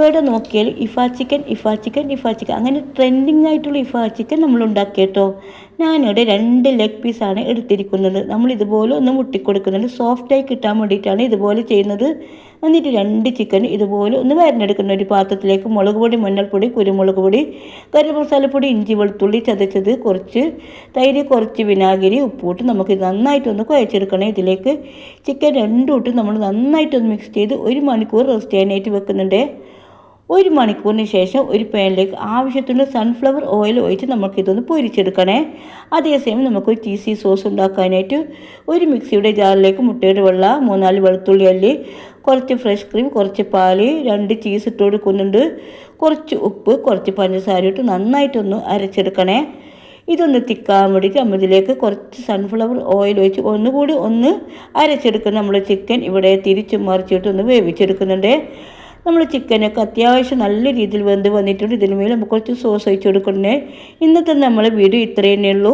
എവിടെ നോക്കിയാലും ഇഫാ ചിക്കൻ അങ്ങനെ ട്രെൻഡിങ് ആയിട്ടുള്ള ഇഫാ ചിക്കൻ നമ്മൾ ഉണ്ടാക്കിയിട്ടോ. ഞാനിവിടെ 2 ലെഗ് പീസാണ് എടുത്തിരിക്കുന്നത്. നമ്മൾ ഇതുപോലെ ഒന്ന് മുട്ടിക്കൊടുക്കുന്നുണ്ട്. സോഫ്റ്റായി കിട്ടാൻ വേണ്ടിയിട്ടാണ് ഇതുപോലെ ചെയ്യുന്നത്. എന്നിട്ട് 2 ചിക്കൻ ഇതുപോലെ ഒന്ന് വരഞ്ഞെടുക്കുന്ന ഒരു പാത്രത്തിലേക്ക് മുളക് പൊടി, മഞ്ഞൾപ്പൊടി, കുരുമുളക് പൊടി, ഗരം മസാലപ്പൊടി, ഇഞ്ചി വെളുത്തുള്ളി ചതച്ചത്, കുറച്ച് തൈര്, കുറച്ച് വിനാഗിരി, ഉപ്പിട്ട് നമുക്ക് നന്നായിട്ടൊന്ന് കുഴച്ചെടുക്കണം. ഇതിലേക്ക് ചിക്കൻ രണ്ടും ഇട്ട് നമ്മൾ നന്നായിട്ടൊന്ന് മിക്സ് ചെയ്ത് 1 മണിക്കൂർ റെസ്റ്റ് ചെയ്യാനായിട്ട് വെക്കുന്നുണ്ട്. 1 മണിക്കൂറിന് ശേഷം ഒരു പാനിലേക്ക് ആവശ്യത്തിന് സൺഫ്ലവർ ഓയിൽ ഒഴിച്ച് നമുക്കിതൊന്ന് പൊരിച്ചെടുക്കണേ. അതേസമയം നമുക്ക് ചീസി സോസ് ഉണ്ടാക്കാനായിട്ട് ഒരു മിക്സിയുടെ ജാറിലേക്ക് മുട്ടയുടെ വെള്ള, 3-4 വെളുത്തുള്ളി അല്ലി, കുറച്ച് ഫ്രഷ് ക്രീം, കുറച്ച് പാല്, 2 ചീസ് ഇട്ട് കൊടുക്കുന്നുണ്ട്, കുറച്ച് ഉപ്പ്, കുറച്ച് പഞ്ചസാര ഇട്ട് നന്നായിട്ടൊന്ന് അരച്ചെടുക്കണേ. ഇതൊന്ന് തിക്കാൻ വേണ്ടിയിട്ട് നമ്മളിതിലേക്ക് കുറച്ച് സൺഫ്ലവർ ഓയിൽ ഒഴിച്ച് ഒന്നുകൂടി ഒന്ന് അരച്ചെടുക്കുന്ന നമ്മൾ ചിക്കൻ ഇവിടെ തിരിച്ചും മറിച്ചിട്ട് ഒന്ന് വേവിച്ചെടുക്കുന്നുണ്ട്. നമ്മൾ ചിക്കനൊക്കെ അത്യാവശ്യം നല്ല രീതിയിൽ വെന്ത് വന്നിട്ടുണ്ട്. ഇതിന് മേലെ നമുക്ക് കുറച്ച് സോസ് ഒഴിച്ച് കൊടുക്കണേ. ഇന്നത്തെ നമ്മളെ വീഡിയോ ഇത്രയേ ഉള്ളൂ.